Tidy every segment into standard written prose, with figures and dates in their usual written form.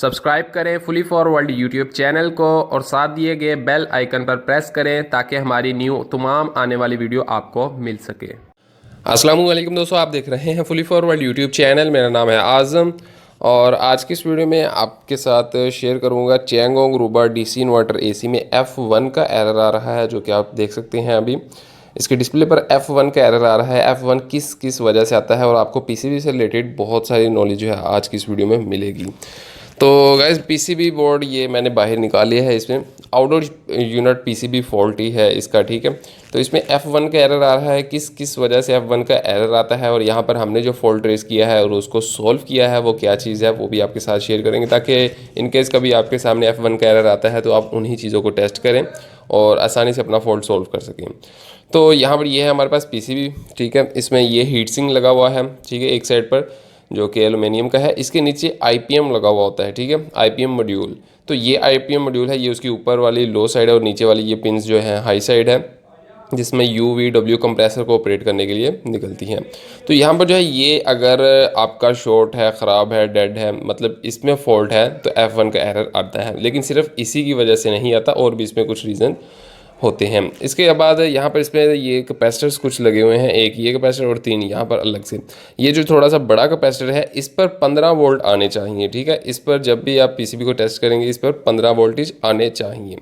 Subscribe करें fully for world YouTube channel को और साथ दिए गए बेल आइकन पर प्रेस करें ताकि हमारी न्यू तमाम आने वाली वीडियो आपको मिल सके। अस्सलाम वालेकुम दोस्तों, आप देख रहे हैं fully for world YouTube channel. मेरा नाम है आज़म और आज की इस वीडियो में आपके साथ शेयर करूंगा चैंगोंग रूबा डीसी इन्वर्टर एसी में F1 का एरर आ रहा है, जो कि आप देख सकते हैं। अभी इसके डिस्प्ले पर F1 का एरर आ रहा है। F1 किस किस वजह से आता है और आपको पीसीबी से रिलेटेड बहुत सारी नॉलेज जो है आज की इस वीडियो में मिलेगी। तो गाइस पीसीबी बोर्ड ये मैंने बाहर निकाल लिया है। इसमें आउटडोर यूनिट पीसीबी फॉल्टी है इसका, ठीक है। तो इसमें F1 का एरर आ रहा है। किस किस वजह से F1 का एरर आता है और यहाँ पर हमने जो फॉल्ट रेस किया है और उसको सॉल्व किया है वो क्या चीज़ है, वो भी आपके साथ शेयर करेंगे, ताकि इन केस कभी आपके सामने F1 का एरर आता है तो आप उन्हीं चीज़ों को टेस्ट करें और आसानी से अपना फॉल्ट सॉल्व कर सकें। तो यहाँ पर ये है हमारे पास पीसीबी, ठीक है। इसमें ये हीट सिंक लगा हुआ है, ठीक है, एक साइड पर जो कि एलुमिनियम का है। इसके नीचे आईपीएम लगा हुआ होता है, ठीक है, आईपीएम मॉड्यूल। तो ये आईपीएम मॉड्यूल है, ये उसकी ऊपर वाली लो साइड है और नीचे वाली ये पिंस जो है हाई साइड है, जिसमें UV W कंप्रेसर को ऑपरेट करने के लिए निकलती हैं। तो यहाँ पर जो है ये अगर आपका शॉर्ट है, ख़राब है, डेड है, मतलब इसमें फॉल्ट है तो F1 का एरर आता है। लेकिन सिर्फ इसी की वजह से नहीं आता, और भी इसमें कुछ रीज़न होते हैं। इसके बाद यहाँ पर इसमें ये कैपेसिटर्स कुछ लगे हुए हैं, एक ये कैपेसिटर और 3 यहाँ पर अलग से। ये जो थोड़ा सा बड़ा कैपेसिटर है इस पर 15 वोल्ट आने चाहिए, ठीक है। इस पर जब भी आप पीसीबी को टेस्ट करेंगे इस पर 15 वोल्टेज आने चाहिए।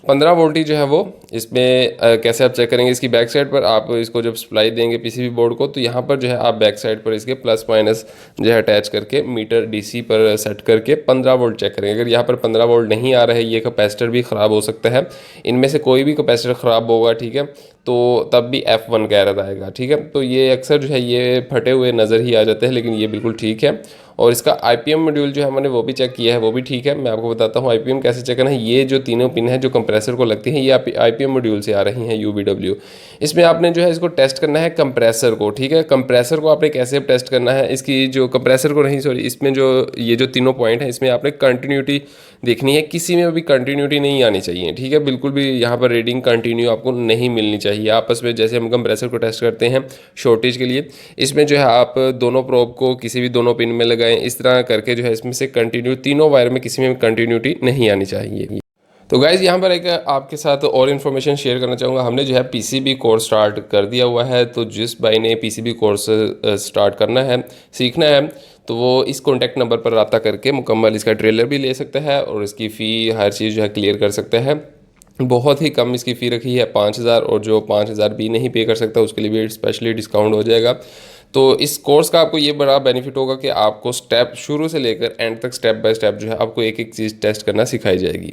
15 वोल्टेज जो है वो इसमें कैसे आप चेक करेंगे, इसकी बैक साइड पर आप इसको जब सप्लाई देंगे पीसीबी बोर्ड को, तो यहाँ पर जो है आप बैक साइड पर इसके प्लस माइनस जो है अटैच करके मीटर डीसी पर सेट करके 15 वोल्ट चेक करेंगे। अगर यहाँ पर 15 वोल्ट नहीं आ रहे, ये कैपेसिटर भी ख़राब हो सकता है, इनमें से कोई भी कैपेसिटर ख़राब होगा, ठीक है, तो तब भी F1 का एरर आएगा, ठीक है। तो ये अक्सर जो है ये फटे हुए नज़र ही आ जाते हैं, लेकिन ये बिल्कुल ठीक है। और इसका आईपीएम मॉड्यूल जो है मैंने वो भी चेक किया है, वो भी ठीक है। मैं आपको बताता हूँ आईपीएम कैसे चेक करना है। ये जो तीनों पिन है जो कंप्रेसर को लगती हैं, ये आईपीएम मॉड्यूल से आ रही हैं, UVW। इसमें आपने जो है इसको टेस्ट करना है कंप्रेसर को, ठीक है। कंप्रेसर को आपने कैसे टेस्ट करना है, इसकी जो कंप्रेसर को नहीं, सॉरी, इसमें जो ये जो तीनों पॉइंट है इसमें आपने कंटिन्यूटी देखनी है। किसी में भी कंटिन्यूटी नहीं आनी चाहिए, ठीक है। बिल्कुल भी यहाँ पर रीडिंग कंटिन्यू आपको नहीं मिलनी चाहिए आपस में। जैसे हम कंप्रेसर को टेस्ट करते हैं शॉर्टेज के लिए, इसमें जो है आप दोनों प्रोब को किसी भी दोनों पिन में लगाएं, इस तरह करके जो है इसमें से कंटिन्यू तीनों वायर में किसी में कंटिन्यूटी नहीं आनी चाहिए। तो गाइज़ यहाँ पर एक आपके साथ और इन्फॉर्मेशन शेयर करना चाहूँगा। हमने जो है पीसीबी कोर्स स्टार्ट कर दिया हुआ है। तो जिस भाई ने पीसीबी कोर्स स्टार्ट करना है, सीखना है, तो वो इस कॉन्टैक्ट नंबर पर रब्ता करके मुकम्मल इसका ट्रेलर भी ले सकता है और इसकी फ़ी हर चीज़ जो है क्लियर कर सकता है। बहुत ही कम इसकी फ़ी रखी है 5000, और जो 5000 भी नहीं पे कर सकता उसके लिए भी स्पेशली डिस्काउंट हो जाएगा। तो इस कोर्स का आपको ये बड़ा बेनिफिट होगा कि आपको स्टेप शुरू से लेकर एंड तक स्टेप बाय स्टेप जो है आपको एक एक चीज़ टेस्ट करना सिखाई जाएगी।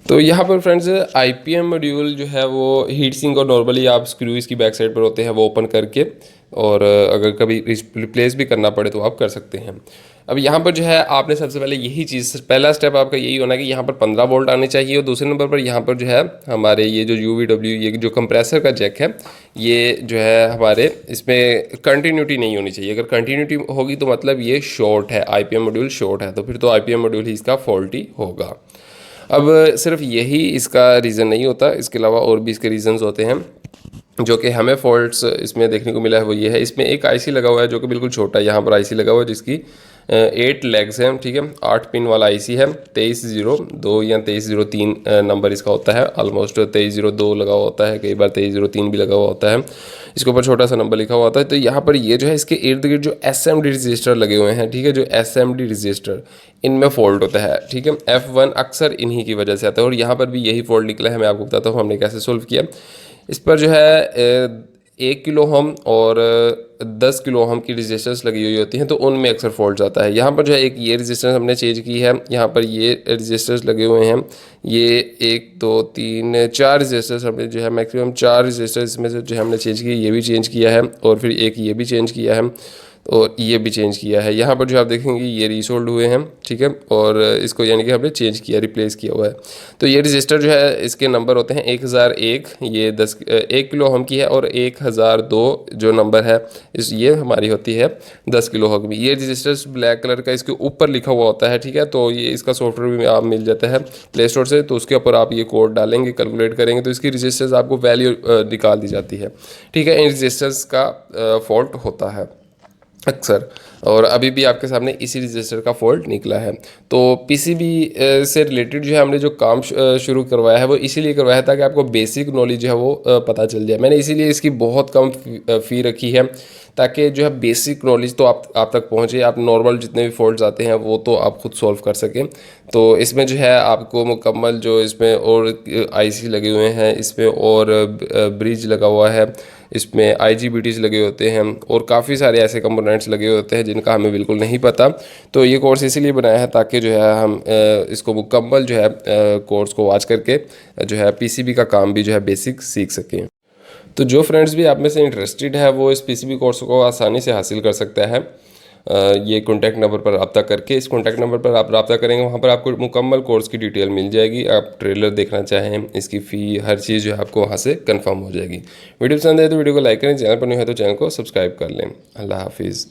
तो यहाँ पर फ्रेंड्स आईपीएम मॉड्यूल जो है वो हीट सिंक, और नॉर्मली आप स्क्रू इसकी बैक साइड पर होते हैं वो ओपन करके, और अगर कभी रिप्लेस भी करना पड़े तो आप कर सकते हैं। अब यहाँ पर जो है आपने सबसे पहले यही चीज़, पहला स्टेप आपका यही होना है कि यहाँ पर 15 वोल्ट आने चाहिए, और दूसरे नंबर पर यहाँ पर जो है हमारे ये जो UVW ये जो कंप्रेसर का जैक है, ये जो है हमारे इसमें कंटिन्यूटी नहीं होनी चाहिए। अगर कंटिन्यूटी होगी तो मतलब ये शॉर्ट है, आईपीएम मॉड्यूल शॉर्ट है, तो फिर तो आईपीएम मॉड्यूल ही इसका फॉल्टी होगा। अब सिर्फ यही इसका रीज़न नहीं होता, इसके अलावा और भी इसके रीज़न्स होते हैं जो कि हमें फॉल्ट्स इसमें देखने को मिला है। वो ये है, इसमें एक आईसी लगा हुआ है जो कि बिल्कुल छोटा है। यहाँ पर आईसी लगा हुआ है जिसकी 8 लेग्स हैं, ठीक है, 8 पिन वाला आईसी है। 2302 या 2303 नंबर इसका होता है। ऑलमोस्ट 2302 लगा हुआ होता है, कई बार 2303 भी लगा हुआ होता है। इसके ऊपर छोटा सा नंबर लिखा हुआ होता है। तो यहाँ पर ये जो है इसके इर्द गिर्द जो SMD रजिस्टर लगे हुए हैं, ठीक है, जो SMD रजिस्टर, इनमें फॉल्ट होता है, ठीक है। F1 अक्सर इन्हीं की वजह से आता है, और यहाँ पर भी यही फॉल्ट निकला है। मैं आपको बताता हूँ हमने कैसे सोल्व किया। इस पर जो है 1 किलो ओम और 10 किलो ओम की रजिस्टर्स लगी हुई होती हैं, तो उनमें अक्सर फॉल्ट जाता है। यहाँ पर जो है एक ये रजिस्टर हमने चेंज की है, यहाँ पर ये रजिस्टर्स लगे हुए हैं, ये 1 2 3 4 रजिस्टर्स हमने जो है मैक्सिमम 4 रजिस्टर्स इसमें से जो है हमने चेंज किए, ये भी चेंज किया है, और फिर एक ये भी चेंज किया है, और ये भी चेंज किया है। यहाँ पर जो आप देखेंगे ये रीसोल्ड हुए हैं, ठीक है, और इसको यानी कि हमने चेंज किया, रिप्लेस किया हुआ है। तो ये रजिस्टर जो है इसके नंबर होते हैं 1001, ये 1 किलो ओम की है, और 1002 जो नंबर है ये हमारी होती है 10 किलो ओम की। ये रजिस्टर्स ब्लैक कलर का इसके ऊपर लिखा हुआ होता है, ठीक है। तो ये इसका सॉफ्टवेयर भी आप मिल जाता है प्ले स्टोर से, तो उसके ऊपर आप ये कोड डालेंगे, कैलकुलेट करेंगे तो इसकी रजिस्टर्स आपको वैल्यू निकाल दी जाती है, ठीक है। इन रजिस्टर्स का फॉल्ट होता है अक्सर। और अभी भी आपके सामने इसी रजिस्टर का फॉल्ट निकला है। तो पीसीबी से रिलेटेड जो है हमने जो काम शुरू करवाया है वो इसीलिए करवाया है ताकि आपको बेसिक नॉलेज जो है वो पता चल जाए। मैंने इसीलिए इसकी बहुत कम फ़ी रखी है ताकि जो है बेसिक नॉलेज तो आप तक पहुँचे, आप नॉर्मल जितने भी फॉल्ट्स आते हैं वो तो आप खुद सॉल्व कर सकें। तो इसमें जो है आपको मुकम्मल जो इसमें और आईसी लगे हुए हैं, इसमें और ब्रिज लगा हुआ है, इसमें IGBTs लगे होते हैं और काफ़ी सारे ऐसे कंपोनेंट्स लगे होते हैं जिनका हमें बिल्कुल नहीं पता। तो ये कोर्स इसीलिए बनाया है ताकि जो है हम इसको मुकम्मल जो है कोर्स को वॉच करके जो है PCB का काम भी जो है बेसिक सीख सकें। तो जो फ्रेंड्स भी आप में से इंटरेस्टेड है वो इस PCB कोर्स को आसानी से हासिल कर सकता है। ये कॉन्टैक्ट नंबर पर रब्ता करके, इस कॉन्टैक्ट नंबर पर आप रब्ता करेंगे, वहाँ पर आपको मुकम्मल कोर्स की डिटेल मिल जाएगी। आप ट्रेलर देखना चाहें, इसकी फ़ी, हर चीज़ जो है आपको वहाँ से कंफर्म हो जाएगी। वीडियो पसंद है तो वीडियो को लाइक करें, चैनल पर नहीं है तो चैनल को सब्सक्राइब कर लें। अल्लाह हाफिज़।